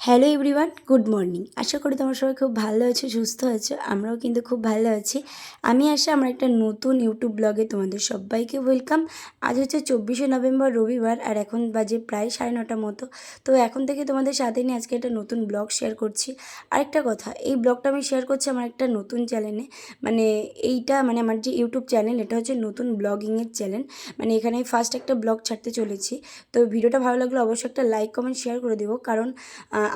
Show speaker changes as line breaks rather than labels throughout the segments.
Hello everyone, good morning. আশা করি তোমরা সবাই খুব ভালো আছো, সুস্থ আছো। আমরাও কিন্তু খুব ভালো আছি। আমি আশা আমার একটা নতুন ইউটিউব ব্লগে তোমাদের সবাইকে ওয়েলকাম। আজ হচ্ছে 24শে নভেম্বর, রবিবার, আর এখন বাজে প্রায় 9:30 মতো। তো এখন থেকে তোমাদের সাথে নিয়ে আজকে একটা নতুন ব্লগ শেয়ার করছি। আরেকটা কথা, এই ব্লগটা আমি শেয়ার করছি আমার একটা নতুন চ্যানেলে। মানে আমার যে ইউটিউব চ্যানেল, এটা হচ্ছে নতুন ব্লগিংয়ের চ্যানেল। মানে এখানে ফার্স্ট একটা ব্লগ ছাড়তে চলেছি। তো ভিডিওটা ভালো লাগলে অবশ্যই একটা লাইক কমেন্ট শেয়ার করে দেবো, কারণ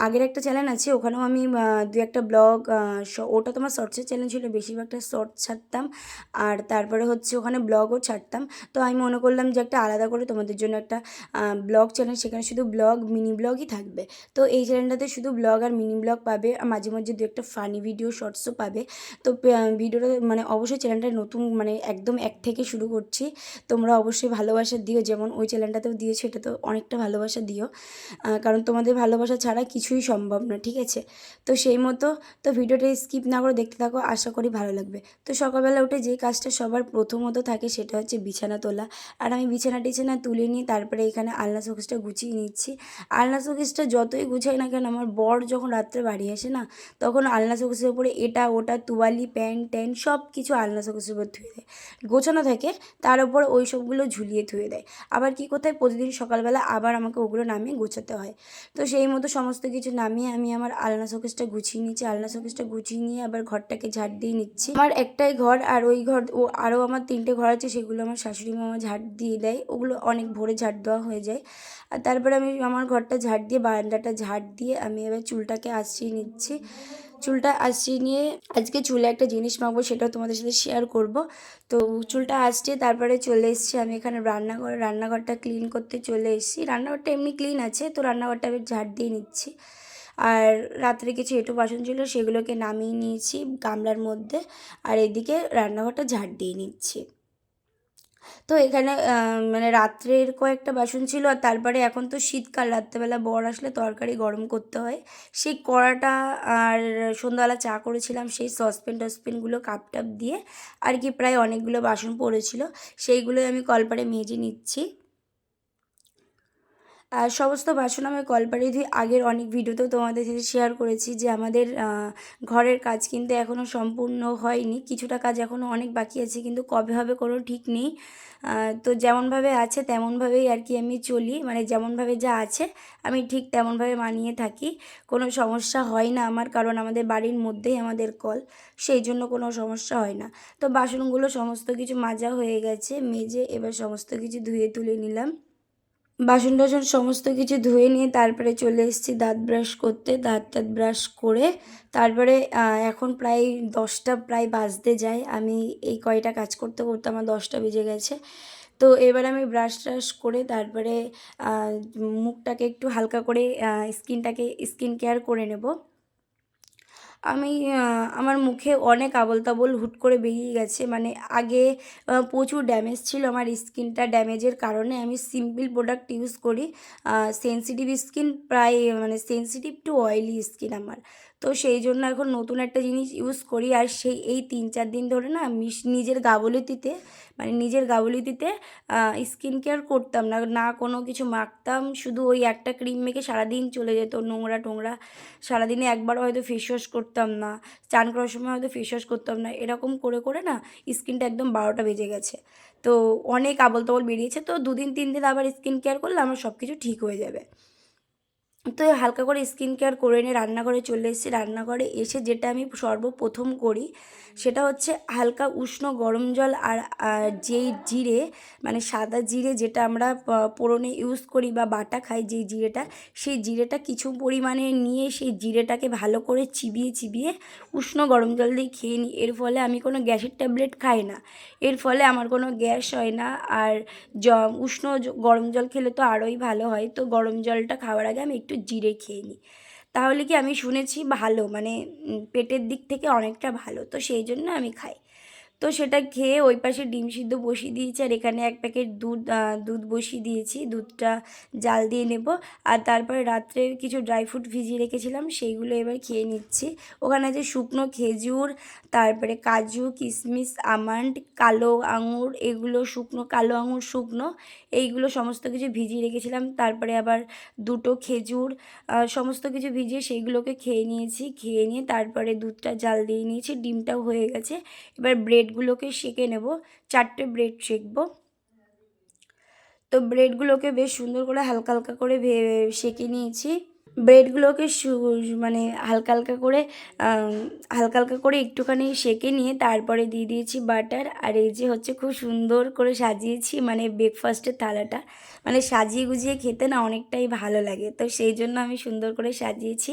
আগের একটা চ্যানেল আছে, ওখানেও আমি দু একটা ব্লগ, ওটা তোমার শর্টসের চ্যানেল ছিল, বেশিরভাগটা শর্টস ছাড়তাম, আর তারপরে হচ্ছে ওখানে ব্লগও ছাড়তাম। তো আমি মনে করলাম যে একটা আলাদা করে তোমাদের জন্য একটা ব্লগ চ্যানেল, সেখানে শুধু ব্লগ, মিনি ব্লগই থাকবে। তো এই চ্যানেলটাতে শুধু ব্লগ আর মিনি ব্লগ পাবে, আর মাঝে মাঝে দু একটা ফানি ভিডিও, শর্টসও পাবে। তো ভিডিওটা মানে অবশ্যই চ্যানেলটা নতুন, মানে একদম এক থেকে শুরু করছি। তোমরা অবশ্যই ভালোবাসা দিও, যেমন ওই চ্যানেলটাতেও দিয়েছো, এটা তো অনেকটা ভালোবাসা দিও, কারণ তোমাদের ভালোবাসা ছাড়া কিছুই সম্ভব না, ঠিক আছে? তো সেই মতো, তো ভিডিওটা স্কিপ না করে দেখতে থাকো, আশা করি ভালো লাগবে। তো সকালবেলা উঠে যে কাজটা সবার প্রথমত থাকে সেটা হচ্ছে বিছানা তোলা। আর আমি বিছানা টিছানা তুলে নিয়ে তারপরে এখানে আলনা শোকেসটা গুছিয়ে নিচ্ছি। আলনা শোকেসটা যতই গুছাই না কেন, আমার বর যখন রাত্রে বাড়ি আসে না, তখন আলনা শোকেসের উপরে এটা ওটা তুয়ালি, প্যান্ট ট্যান্ট সব কিছু আলনা শোকেসের উপর ধুয়ে দেয়, গোছানো থাকে, তার উপর ওই সবগুলো ঝুলিয়ে ধুয়ে দেয়। আবার কি কোথায় প্রতিদিন সকালবেলা আবার আমাকে ওগুলো নামিয়ে গোছাতে হয়। তো সেই মতো সমস্ত কিছু নামিয়ে আমি আমার আলনা শোকেসটা গুছিয়ে নিচ্ছি। আলনা শোকেসটা গুছিয়ে নিয়ে আবার ঘরটাকে ঝাড় দিয়ে নিচ্ছি। আমার একটাই ঘর, আর ওই ঘর ও আরও আমার 3টে ঘর আছে, সেগুলো আমার শাশুড়ি মামা ঝাড় দিয়ে দেয়, ওগুলো অনেক ভোরে ঝাড় দেওয়া হয়ে যায়। আর তারপরে আমি আমার ঘরটা ঝাড় দিয়ে, বারান্দাটা ঝাড় দিয়ে আমি এবার চুলটাকে আঁচড়িয়ে নিচ্ছি। চুলটা আঁচড়িয়ে নিয়ে আজকে চুলে একটা জিনিস মাখবো, সেটাও তোমাদের সাথে শেয়ার করব। তো চুলটা আঁচড়িয়ে তারপরে চলে এসেছি আমি এখানে রান্নাঘরটা ক্লিন করতে চলে এসেছি। রান্নাঘরটা এমনি ক্লিন আছে, তো রান্নাঘরটা আমি ঝাড় দিয়ে নিচ্ছি। আর রাত্রে কিছু এঁটো বাসন ছিল, সেগুলোকে নামিয়ে নিয়েছি গামলার মধ্যে, আর এদিকে রান্নাঘরটা ঝাড় দিয়ে নিচ্ছি। তো এখানে মানে রাত্রের কয়েকটা বাসন ছিল, আর তারপরে এখন তো শীতকাল, রাত্রেবেলা বর আসলে তরকারি গরম করতে হয়, সেই কড়াটা, আর সন্ধ্যাবেলা চা করেছিলাম সেই সসপ্যানগুলো কাপ টাপ দিয়ে আর কি, প্রায় অনেকগুলো বাসন পড়েছিল, সেইগুলোই আমি কলপারে মেজে নিচ্ছি। আর সমস্ত বাসন আমি কলপারে ধুই। আগের অনেক ভিডিওতেও তোমাদের সাথে শেয়ার করেছি যে আমাদের ঘরের কাজ কিন্তু এখনও সম্পূর্ণ হয়নি, কিছুটা কাজ এখনও অনেক বাকি আছে, কিন্তু কবে হবে কোনো ঠিক নেই। তো যেমনভাবে আছে তেমনভাবেই আর কি আমি চলি, মানে যেমনভাবে যা আছে আমি ঠিক তেমনভাবে মানিয়ে থাকি। কোনো সমস্যা হয় না আমার, কারণ আমাদের বাড়ির মধ্যেই আমাদের কল, সেই জন্য কোনো সমস্যা হয় না। তো বাসনগুলো সমস্ত কিছু মাজা হয়ে গেছে, মেজে এবার সমস্ত কিছু ধুয়ে তুলে নিলাম। বাসন টাসন সমস্ত কিছু ধুয়ে নিয়ে তারপরে চলে এসেছি দাঁত ব্রাশ করতে। দাঁত টাত ব্রাশ করে তারপরে এখন প্রায় 10টা প্রায় বাজতে যায়, আমি এই কয়টা কাজ করতে করতে আমার 10টা বেজে গেছে। তো এবার আমি ব্রাশ ট্রাশ করে তারপরে মুখটাকে একটু হালকা করে স্কিন কেয়ার করে নেব। আমি আমার মুখে অনেক আবোল তাবোল হুট করে বেরিয়ে গেছে, মানে আগে প্রচুর ড্যামেজ ছিল আমার স্কিনটা, ড্যামেজের কারণে আমি সিম্পল প্রোডাক্ট ইউজ করি। সেনসিটিভ স্কিন, প্রায় মানে সেনসিটিভ টু অয়েলি স্কিন আমার, তো সেই জন্য এখন নতুন একটা জিনিস ইউজ করি। আর সেই এই 3-4 দিন ধরে না নিজের গাফিলতিতে স্কিন কেয়ার করতাম না, না কোনো কিছু মাখতাম, শুধু ওই একটা ক্রিম মেখে সারাদিন চলে যেত, নোংরা টোংরা, সারাদিনে একবারও হয়তো ফেস ওয়াশ করতাম না, চান করার সময় হয়তো ফেস ওয়াশ করতাম না, এরকম করে করে না স্কিনটা একদম 12টা বেজে গেছে। তো অনেক আবোল তাবোল বেরিয়েছে, তো 2-3 দিন আবার স্কিন কেয়ার করলে আমার সব কিছু ঠিক হয়ে যাবে। তো হালকা করে স্কিন কেয়ার করে নিয়ে রান্নাঘরে চলে এসেছি। রান্নাঘরে এসে যেটা আমি সর্বপ্রথম করি সেটা হচ্ছে হালকা উষ্ণ গরম জল, আর যেই জিরে, মানে সাদা জিরে যেটা আমরা ফোড়নে ইউজ করি বা বাটা খাই, যেই জিরেটা, সেই জিরেটা কিছু পরিমাণে নিয়ে সেই জিরেটাকে ভালো করে চিবিয়ে চিবিয়ে উষ্ণ গরম জল দিয়ে খেয়ে নিই। এর ফলে আমি কোনো গ্যাসের ট্যাবলেট খাই না, এর ফলে আমার কোনো গ্যাস হয় না। আর উষ্ণ গরম জল খেলে তো আরোই ভালো হয়, তো গরম জলটা খাওয়ার আগে আমি একটু জিরে খেয়ে নিই, তাহলে কি আমি শুনেছি ভালো, মানে পেটের দিক থেকে অনেকটা ভালো, তো সেই জন্য আমি খাই। তো সেটা খেয়ে ওই পাশে ডিম সিদ্ধ বসিয়ে দিয়েছি, আর এখানে এক প্যাকেট দুধ বসিয়ে দিয়েছি, দুধটা জাল দিয়ে নেব। আর তারপরে রাত্রে কিছু ড্রাই ফ্রুট ভিজিয়ে রেখেছিলাম, সেইগুলো এবার খেয়ে নিচ্ছি। ওখানে আছে শুকনো খেজুর, তারপরে কাজু, কিশমিশ, আমন্ড, কালো আঙুর, এগুলো শুকনো, কালো আঙুর শুকনো, এইগুলো সমস্ত কিছু ভিজিয়ে রেখেছিলাম। তারপরে আবার দুটো খেজুর, সমস্ত কিছু ভিজিয়ে সেইগুলোকে খেয়ে নিয়েছি। খেয়ে নিয়ে তারপরে দুধটা জাল দিয়ে নিয়েছি, ডিমটাও হয়ে গেছে। এবার ব্রেডগুলোকে সেঁকে নেব, 4টে ব্রেড সেঁকবো। তো ব্রেডগুলোকে বেশ সুন্দর করে হালকা হালকা করে সেঁকে নিয়েছি। ব্রেডগুলোকে মানে হালকা হালকা করে হালকা হালকা করে একটুখানি সেঁকে নিয়ে তারপরে দিয়ে দিয়েছি বাটার। আর এই যে হচ্ছে খুব সুন্দর করে সাজিয়েছি, মানে ব্রেকফাস্টের থালাটা মানে সাজিয়ে গুজিয়ে খেতে না অনেকটাই ভালো লাগে, তো সেই জন্য আমি সুন্দর করে সাজিয়েছি।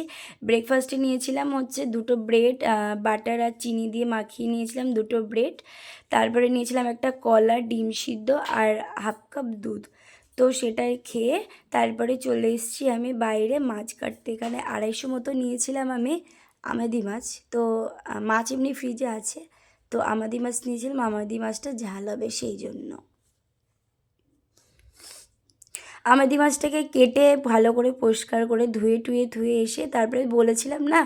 ব্রেকফাস্টে নিয়েছিলাম হচ্ছে দুটো ব্রেড, বাটার আর চিনি দিয়ে মাখিয়ে নিয়েছিলাম দুটো ব্রেড। তারপরে নিয়েছিলাম একটা কলা, ডিম সিদ্ধ আর হাফ কাপ দুধ। তো সেটাই খেয়ে তারপরে চলে এসেছি আমি বাইরে মাছ কাটতে। এখানে 250 মতো নিয়েছিলাম আমি আমাদি মাছ। তো মাছ এমনি ফ্রিজে আছে, তো আমাদি মাছ নিয়েছিলাম, আমাদি মাছটা ঝাল হবে সেই জন্য। আমাদি মাছটাকে কেটে ভালো করে পরিষ্কার করে ধুয়ে এসে তারপরে বলেছিলাম না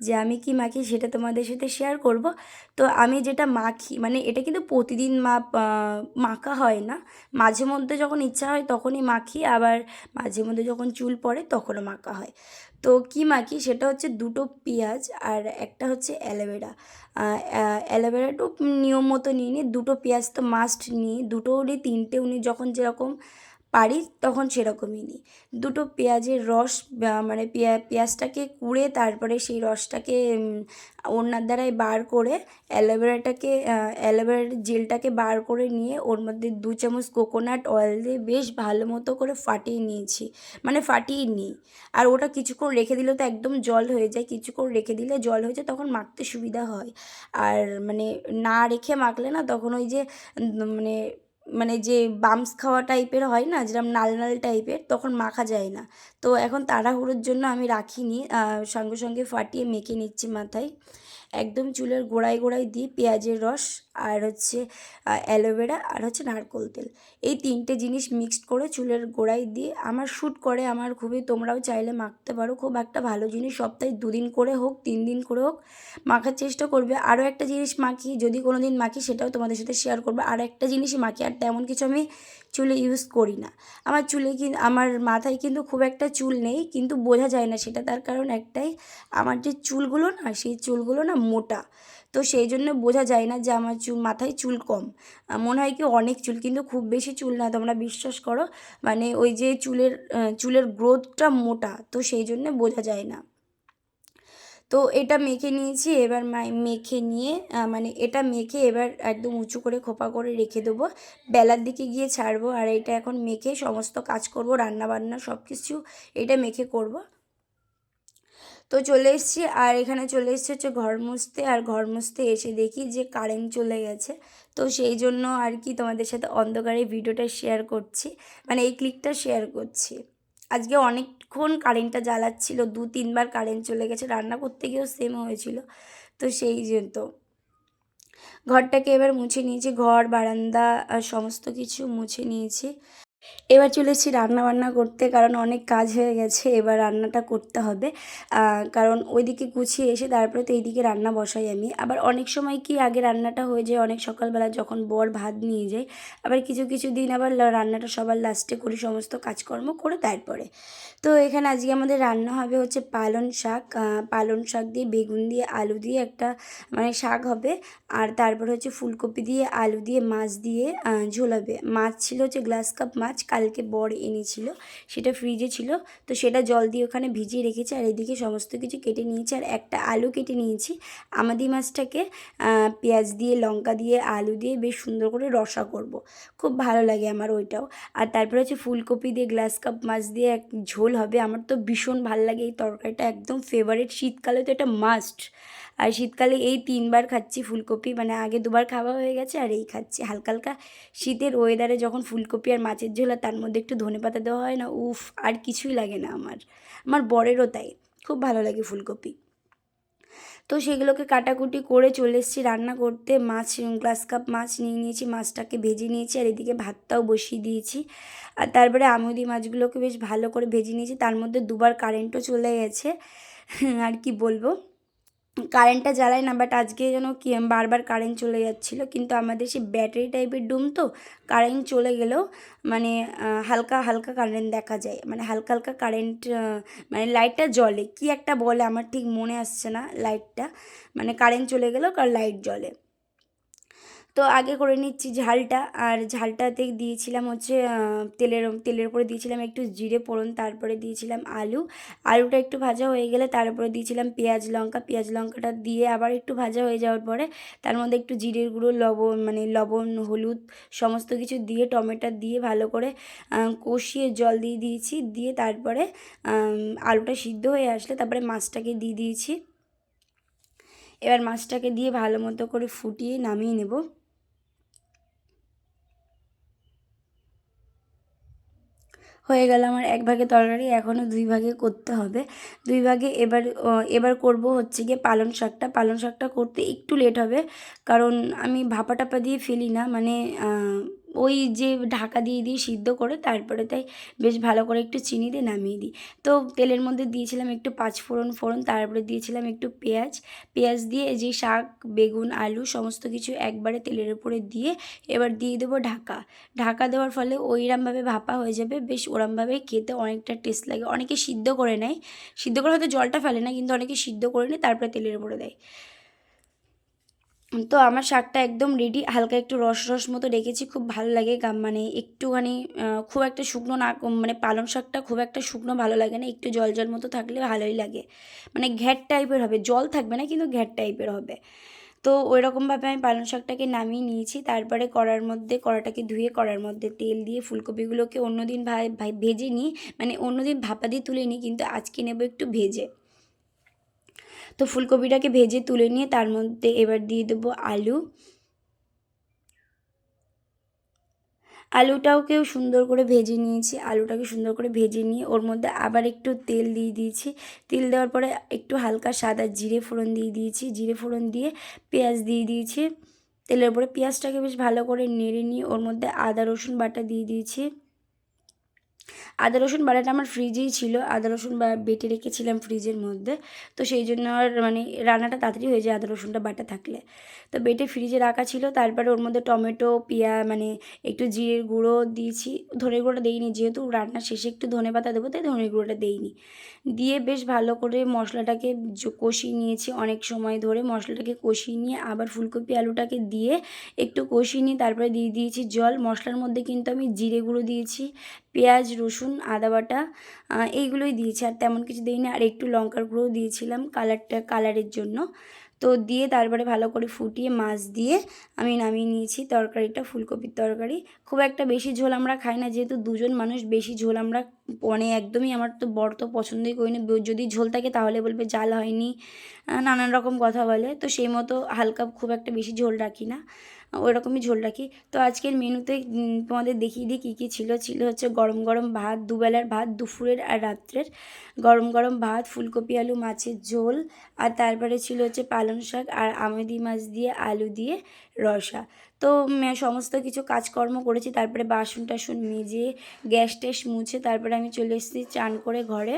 যে আমি কি মাখি সেটা তোমাদের সাথে শেয়ার করব। তো আমি যেটা মাখি মানে এটা কিন্তু প্রতিদিন মাখা হয় না, মাঝে মধ্যে যখন ইচ্ছা হয় তখনই মাখি, আবার মাঝে মধ্যে যখন চুল পড়ে তখনও মাখা হয়। তো কি মাখি সেটা হচ্ছে দুটো পেঁয়াজ আর একটা হচ্ছে অ্যালোভেরা। অ্যালোভেরা একটু নিয়ম মতো নিয়ে নিই, দুটো পেঁয়াজ তো মাস্ট নিই, দুটো উনি তিনটে উনি যখন যেরকম পারি তখন সেরকমই নিই। দুটো পেঁয়াজের রস মানে পেঁয়াজটাকে কুড়ে তারপরে সেই রসটাকে ওড়নার দ্বারাই বার করে অ্যালোভেরার জেলটাকে বার করে নিয়ে ওর মধ্যে 2 চামচ কোকোনাট অয়েল দিয়ে বেশ ভালো মতো করে ফাটিয়ে নিয়েছি, মানে ফাটিয়ে নিই। আর ওটা কিছুক্ষণ রেখে দিলে তো একদম জল হয়ে যায়, কিছুক্ষণ রেখে দিলে জল হয়ে যায়, তখন মাখতে সুবিধা হয়। আর মানে না রেখে মাখলে না তখন ওই যে মানে মানে যে বাম্পস খাওয়া টাইপের হয় না, যেরকম নাল নাল টাইপের, তখন মাখা যায় না। তো এখন তাড়াহুড়োর জন্য আমি রাখিনি, সঙ্গে সঙ্গে ফাটিয়ে মেখে নিচ্ছি মাথায়। একদম চুলের গোড়ায় গোড়ায় দিই পেঁয়াজের রস, আর হচ্ছে অ্যালোভেরা, আর হচ্ছে নারকেল তেল, এই 3টে জিনিস মিক্সড করে চুলের গোড়ায় দিয়ে আমার শ্যুট করে, আমার খুবই, তোমরাও চাইলে মাখতে পারো, খুব একটা ভালো জিনিস। সপ্তাহে 2 দিন করে হোক 3 দিন করে হোক মাখার চেষ্টা করবে। আরও একটা জিনিস মাখি, যদি কোনো দিন মাখি সেটাও তোমাদের সাথে শেয়ার করবো। আর একটা জিনিসই মাখি, আর তেমন কিছু আমি চুলে ইউজ করি না। আমার মাথায় কিন্তু খুব একটা চুল নেই, কিন্তু বোঝা যায় না সেটা, তার কারণ একটাই, আমার যে চুলগুলো না সেই চুলগুলো না মোটা, তো সেই জন্য বোঝা যায় না যে আমার মাথায় চুল কম, মনে হয় কি অনেক চুল, কিন্তু খুব বেশি চুল না, তোমরা বিশ্বাস করো। মানে ওই যে চুলের গ্রোথটা মোটা, তো সেই জন্য বোঝা যায় না। তো এটা মেখে নিয়েছি, এবার মেখে নিয়ে মানে এটা মেখে এবার একদম উঁচু করে খোপা করে রেখে দেবো, বেলার দিকে গিয়ে ছাড়বো। আর এটা এখন মেখে সমস্ত কাজ করব, রান্না বান্না সব কিছু এটা মেখে করব। তো চলে এসেছি, আর এখানে চলে এসেছি হচ্ছে ঘর মুছতে, আর ঘর মুছতে এসে দেখি যে কারেন্ট চলে গেছে। তো সেই জন্য আর কি তোমাদের সাথে অন্ধকারে ভিডিওটা শেয়ার করছি, মানে এই ক্লিপটা শেয়ার করছি। আজকে অনেকক্ষণ কারেন্টটা জ্বালাচ্ছিল, 2-3 বার কারেন্ট চলে গেছে, রান্না করতে গিয়েও সেম হয়েছিল। তো সেই জন্য ঘরটাকে এবার মুছে নিয়েছি, ঘর বারান্দা সমস্ত কিছু মুছে নিয়েছি। এবার চলে এসেছি রান্নাবান্না করতে, কারণ অনেক কাজ হয়ে গেছে, এবার রান্নাটা করতে হবে। কারণ ওইদিকে গুছিয়ে এসে তারপরে তো এইদিকে রান্না বসাই আমি। আবার অনেক সময় কি আগে রান্নাটা হয়ে যায়, অনেক সকালবেলা যখন বর ভাত নিয়ে যায়, আবার কিছু কিছু দিন আবার রান্নাটা সবার লাস্টে করি, সমস্ত কাজকর্ম করে তারপরে। তো এখানে আজকে আমাদের রান্না হবে হচ্ছে পালং শাক দিয়ে বেগুন দিয়ে আলু দিয়ে একটা মানে শাক হবে। আর তারপরে হচ্ছে ফুলকপি দিয়ে আলু দিয়ে মাছ দিয়ে ঝোল হবে। মাছ ছিল হচ্ছে গ্লাস কাপ মাছ, কালকে বর এনেছিল, সেটা ফ্রিজে ছিল, তো সেটা জল দিয়ে ওখানে ভিজিয়ে রেখেছি। আর এদিকে সমস্ত কিছু কেটে নিয়েছি, আর একটা আলু কেটে নিয়েছি। আমাদি মাছটাকে পেঁয়াজ দিয়ে, লঙ্কা দিয়ে, আলু দিয়ে বেশ সুন্দর করে রসা করব, খুব ভালো লাগে আমার ওইটাও। আর তারপরে হচ্ছে ফুলকপি দিয়ে গ্লাস কাপ মাছ দিয়ে এক ঝোল হবে। আমার তো ভীষণ ভালো লাগে এই তরকারিটা, একদম ফেভারিট, শীতকালে তো এটা মাস্ট। আর শীতকালে এই 3 বার খাচ্ছি ফুলকপি, মানে আগে 2 বার খাওয়া হয়ে গেছে, আর এই খাচ্ছি হালকা হালকা। শীতের ওয়েদারে যখন ফুলকপি আর মাছের ঝোল আর তার মধ্যে একটু ধনেপাতা দেওয়া হয় না, উফ, আর কিছুই লাগে না আমার, আমার বরেরও তাই, খুব ভালো লাগে ফুলকপি। তো সেগুলোকে কাটাকুটি করে চলে এসেছি রান্না করতে। মাছ গ্লাস কাপ মাছ নিয়ে নিয়েছি, মাছটাকে ভেজে নিয়েছি আর এদিকে ভাতটাও বসিয়ে দিয়েছি। আর তারপরে আমুদি মাছগুলোকে বেশ ভালো করে ভেজে নিয়েছি, তার মধ্যে দুবার কারেন্টও চলে গেছে। আর কি বলবো, কারেন্টটা জ্বালায় না, বাট আজকে যেন কি বারবার কারেন্ট চলে যাচ্ছিলো। কিন্তু আমাদের সেই ব্যাটারি টাইপের ডুম তো, কারেন্ট চলে গেলেও মানে হালকা হালকা কারেন্ট দেখা যায়, মানে হালকা হালকা কারেন্ট, মানে লাইটটা জ্বলে, কি একটা বলে আমার ঠিক মনে আসছে না লাইটটা, মানে কারেন্ট চলে গেলেও লাইট জ্বলে। তো আগে করে নিচ্ছি ঝালটা, আর ঝালটাতে দিয়েছিলাম হচ্ছে তেলের উপরে দিয়েছিলাম একটু জিরে ফোড়ন, তারপরে দিয়েছিলাম আলুটা একটু ভাজা হয়ে গেলে তার উপরে দিয়েছিলাম পেঁয়াজ লঙ্কাটা দিয়ে আবার একটু ভাজা হয়ে যাওয়ার পরে তার মধ্যে একটু জিরের গুঁড়ো, লবণ হলুদ সমস্ত কিছু দিয়ে টমেটো দিয়ে ভালো করে কষিয়ে জল দিয়ে দিয়েছি, দিয়ে তারপরে আলুটা সিদ্ধ হয়ে আসলে তারপরে মাছটাকে দিয়ে দিয়েছি। এবার মাছটাকে দিয়ে ভালো মতো করে ফুটিয়ে নামিয়ে নেব। হয়ে গেল আমার এক ভাগে তরকারি, এখনও 2 ভাগে করতে হবে। 2 ভাগে এবার করব হচ্ছে গিয়ে পালং শাকটা করতে একটু লেট হবে, কারণ আমি ভাপা টাপা দিয়ে ফেলি না, মানে ওই যে ঢাকা দিয়ে সিদ্ধ করে তারপরে তাই বেশ ভালো করে একটু চিনি দিয়ে নামিয়ে দিই। তো তেলের মধ্যে দিয়েছিলাম একটু পাঁচফোড়ন, তারপরে দিয়েছিলাম একটু পেঁয়াজ দিয়ে যে শাক বেগুন আলু সমস্ত কিছু একবারে তেলের উপরে দিয়ে এবার দিয়ে দেবো ঢাকা দেওয়ার ফলে ওইরমভাবে ভাপা হয়ে যাবে, বেশ ওরমভাবে খেতে অনেকটা টেস্ট লাগে। অনেকে সিদ্ধ করে নেয়, সিদ্ধ করে হয়তো জলটা ফেলে না, কিন্তু অনেকে সিদ্ধ করে নেয় তারপরে তেলের উপরে দেয়। তো আমার শাকটা একদম রেডি, হালকা একটু রস মতো রেখেছি, খুব ভালো লাগে মানে একটুখানি খুব একটা শুকনো না, মানে পালং শাকটা খুব একটা শুকনো ভালো লাগে না, একটু জল মতো থাকলে ভালোই লাগে, মানে ঘ্যাট টাইপের হবে, জল থাকবে না কিন্তু ঘ্যাট টাইপের হবে। তো ওইরকমভাবে আমি পালং শাকটাকে নামিয়ে নিয়েছি, তারপরে কড়াটাকে ধুয়ে কড়ার মধ্যে তেল দিয়ে ফুলকপিগুলোকে অন্যদিন ভেজে নিই, মানে অন্যদিন ভাপা দিয়ে তুলে নিই, কিন্তু আজকে নেব একটু ভেজে। তো ফুলকপিটাকে ভেজে তুলে নিয়ে তার মধ্যে এবার দিয়ে দেবো আলুটাকেও সুন্দর করে ভেজে নিয়েছি, আলুটাকে সুন্দর করে ভেজে নিয়ে ওর মধ্যে আবার একটু তেল দিয়ে দিয়েছি। তেল দেওয়ার পরে একটু হালকা সাদা জিরে ফোড়ন দিয়ে দিয়েছি, জিরে ফোড়ন দিয়ে পেঁয়াজ দিয়ে দিয়েছি। তেলের উপরে পেঁয়াজটাকে বেশ ভালো করে নেড়ে নিয়ে ওর মধ্যে আদা রসুন বাটা দিয়ে দিয়েছি। আদা রসুন বাটাটা আমার ফ্রিজেই ছিল, আদা রসুন বেটে রেখেছিলাম ফ্রিজের মধ্যে, তো সেই জন্য আর মানে রান্নাটা তাড়াতাড়ি হয়ে যায় আদা রসুনটা বাটা থাকলে। তো বেটে ফ্রিজে রাখা ছিল, তারপরে ওর মধ্যে টমেটো মানে একটু জিরের গুঁড়ো দিয়েছি, ধনের গুঁড়োটা দিইনি, যেহেতু রান্নার শেষে একটু ধনে পাতা দেবো তাই ধনের গুঁড়োটা দিইনি। দিয়ে বেশ ভালো করে মশলাটাকে কষিয়ে নিয়েছি, অনেক সময় ধরে মশলাটাকে কষিয়ে নিয়ে আবার ফুলকপি আলুটাকে দিয়ে একটু কষিয়ে নিয়ে তারপরে দিয়ে দিয়েছি জল। মশলার মধ্যে কিন্তু আমি জিরে গুঁড়ো দিয়েছি, পেঁয়াজ রসুন আদা বাটা এইগুলোই দিয়েছি, আর তেমন কিছু দিইনি। আর একটু লঙ্কার গুঁড়োও দিয়েছিলাম কালারের জন্য। তো দিয়ে তারপরে ভালো করে ফুটিয়ে মাছ দিয়ে আমি নামিয়ে নিয়েছি তরকারিটা, ফুলকপির তরকারি। খুব একটা বেশি ঝোল আমরা খাই না, যেহেতু দুজন মানুষ, বেশি ঝোল আমরা মানে একদমই, আমার তো বর তো পছন্দই করি না, যদি ঝোল থাকে তাহলে বলবে জাল হয়নি, নানান রকম কথা বলে। তো সেই মতো হালকা, খুব একটা বেশি ঝোল রাখি না, ওই রকমই ঝোল রাখি। তো আজকের মেনুতে তোমাদের দেখিয়ে দিই কী কী ছিল হচ্ছে গরম গরম ভাত, দুবেলার ভাত, দুপুরের আর রাত্রের গরম গরম ভাত, ফুলকপি আলু মাছের ঝোল, আর তারপরে ছিল হচ্ছে পালং শাক আর আমুদি মাছ দিয়ে আলু দিয়ে রসা। তো সমস্ত কিছু কাজকর্ম করেছি, তারপরে বাসন টাসন মেজে গ্যাস ট্যাস মুছে তারপরে আমি চলে এসেছি চান করে ঘরে,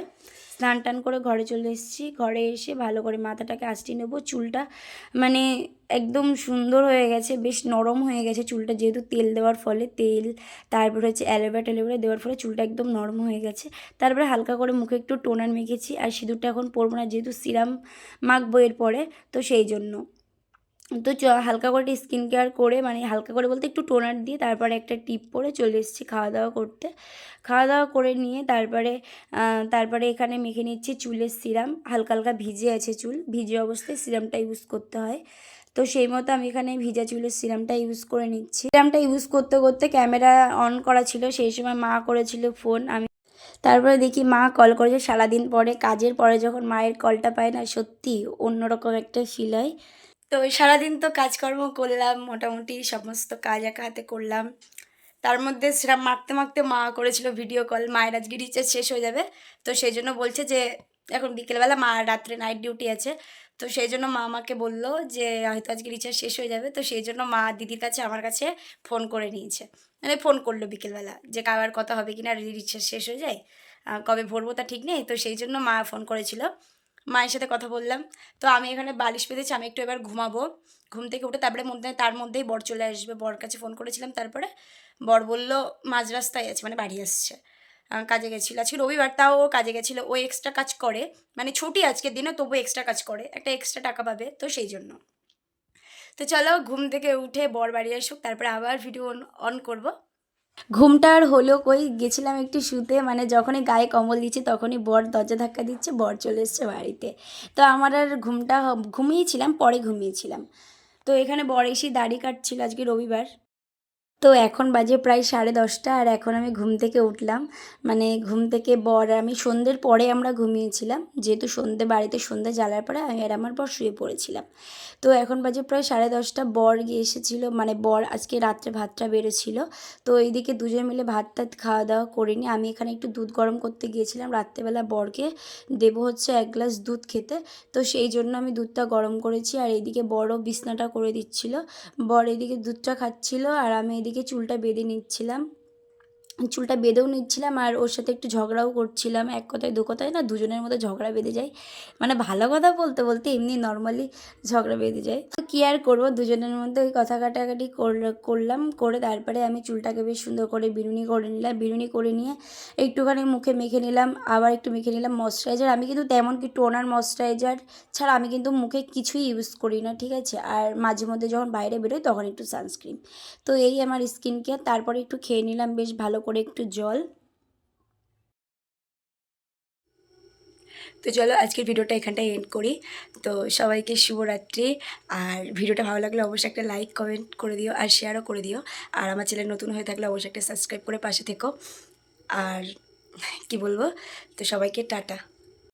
স্নান টান করে ঘরে চলে এসেছি। ঘরে এসে ভালো করে মাথাটাকে আঁচড়ে নেবো, চুলটা মানে একদম সুন্দর হয়ে গেছে, বেশ নরম হয়ে গেছে চুলটা, যেহেতু তেল দেওয়ার ফলে, তারপরে হচ্ছে অ্যালোভেরা দেওয়ার ফলে চুলটা একদম নরম হয়ে গেছে। তারপরে হালকা করে মুখে একটু টোনার মেখেছি, আর সিঁদুরটা এখন পরবো না, যেহেতু সিরাম মাখবো এর পরে, তো সেই জন্য। তো হালকা করে স্কিন কেয়ার করে, মানে হালকা করে বলতে একটু টোনার দিয়ে তারপরে একটা টিপ পরে চলে এসেছি খাওয়া দাওয়া করতে। খাওয়া দাওয়া করে নিয়ে তারপরে এখানে মেখে নিচ্ছি চুলের সিরাম, হালকা হালকা ভিজে আছে চুল, ভিজে অবস্থায় সিরামটা ইউজ করতে হয়। তো সেই মতো আমি এখানে ভিজা চুলের সিরামটা ইউজ করে নিচ্ছি। সিরামটা ইউজ করতে করতে ক্যামেরা অন করা ছিল, সেই সময় মা করেছিল ফোন, তারপরে দেখি মা কল করেছে সারাদিন পরে, কাজের পরে যখন মায়ের কলটা পায় না, সত্যি অন্যরকম একটা ফিল হয়। তো সারাদিন তো কাজকর্ম করলাম, মোটামুটি সমস্ত কাজ একা হাতে করলাম, তার মধ্যে সেটা মাখতে মাখতে মা করেছিল ভিডিও কল, মায়ের আজকে রিচার্জ শেষ হয়ে যাবে, তো সেই জন্য বলছে যে এখন বিকেলবেলা মা রাত্রে নাইট ডিউটি আছে, তো সেই জন্য মা আমাকে বললো যে হয়তো আজকে রিচার্জ শেষ হয়ে যাবে, তো সেই জন্য মা দিদির কাছে আমার কাছে ফোন করে নিয়েছে, মানে ফোন করলো বিকেলবেলা যে কাবার কথা হবে কি না, রিচার্জ শেষ হয়ে যায়, কবে ভরবো তা ঠিক নেই। তো সেই জন্য মা ফোন করেছিল, মায়ের সাথে কথা বললাম। তো আমি এখানে বালিশ পেতেছি, আমি একটু এবার ঘুমাবো। ঘুম থেকে উঠে তারপরে তার মধ্যেই বর চলে আসবে, বর কাছে ফোন করেছিলাম। তারপরে বর বলল মাঝ রাস্তায় আছে, মানে বাড়ি আসছে, কাজে গেছিলো, আজকে রবিবার তাও ও কাজে গেছিলো, ও এক্সট্রা কাজ করে, মানে ছুটি আজকের দিনে তবু এক্সট্রা কাজ করে, একটা এক্সট্রা টাকা পাবে, তো সেই জন্য। তো চলো ঘুম থেকে উঠে বর বাড়ি আসুক, তারপরে আবার ভিডিও অন করব। ঘুমটা আর হলো কই, গেছিলাম একটু শুতে, মানে যখনই গায়ে কম্বল দিচ্ছি তখনই বর দরজা ধাক্কা দিচ্ছে, বর চলে এসছে বাড়িতে। তো আমার আর ঘুমিয়েছিলাম, পরে ঘুমিয়েছিলাম। তো এখানে বর এসে দাড়ি কাটছিল, আজকে রবিবার। তো এখন বাজে প্রায় 10:30, আর এখন আমি ঘুম থেকে উঠলাম, মানে ঘুম থেকে বর আমি সন্ধ্যের পরে আমরা ঘুমিয়েছিলাম, যেহেতু বাড়িতে সন্ধ্যে জ্বালার পরে আমি আর আমার বর শুয়ে পড়েছিলাম। তো এখন বাজে প্রায় 10:30, বর গিয়ে এসেছিলো, মানে বর আজকে রাত্রে ভাতটা বেড়েছিল। তো এইদিকে দুজন মিলে ভাত টাত খাওয়া দাওয়া করিনি, আমি এখানে একটু দুধ গরম করতে গিয়েছিলাম, রাত্রেবেলা বরকে দেবো হচ্ছে 1 গ্লাস দুধ খেতে। তো সেই জন্য আমি দুধটা গরম করেছি, আর এইদিকে বড়ও বিছনাটা করে দিচ্ছিল। বর এদিকে দুধটা খাচ্ছিল, আর আমি এদিকে চুলটা বেঁধে নিচ্ছিলাম, চুলটা বেঁধেও নিচ্ছিলাম, আর ওর সাথে একটু ঝগড়াও করছিলাম। এক কথায় দু কথায় না, দুজনের মধ্যে ঝগড়া বেঁধে যায়, মানে ভালো কথা বলতে বলতে এমনি নর্মালি ঝগড়া বেঁধে যায়। তো কী আর করবো, দুজনের মধ্যে ওই কথা কাটাকাটি করলাম, করে তারপরে আমি চুলটাকে বেশ সুন্দর করে বিনুনি করে নিলাম, বিনুনি করে নিয়ে একটুখানি মুখে মেখে নিলাম, আবার একটু মেখে নিলাম ময়শ্চারাইজার। আমি কিন্তু তেমন কি টোনার ময়শ্চারাইজার ছাড়া আমি কিন্তু মুখে কিছুই ইউজ করি না, ঠিক আছে। আর মাঝে মধ্যে যখন বাইরে বেরোই তখন একটু সানস্ক্রিন। তো এই আমার স্কিন কেয়ার। তারপরে একটু খেয়ে নিলাম বেশ ভালো করে একটু জল। তো চলো আজকের ভিডিওটা এখানটায় এন্ড করি। তো সবাইকে শুভরাত্রি। আর ভিডিওটা ভালো লাগলে অবশ্যই একটা লাইক কমেন্ট করে দিও, আর শেয়ারও করে দিও। আর আমার চ্যানেল নতুন হয়ে থাকলে অবশ্যই একটা সাবস্ক্রাইব করে পাশে থেকো। আর কি বলবো, তো সবাইকে টাটা।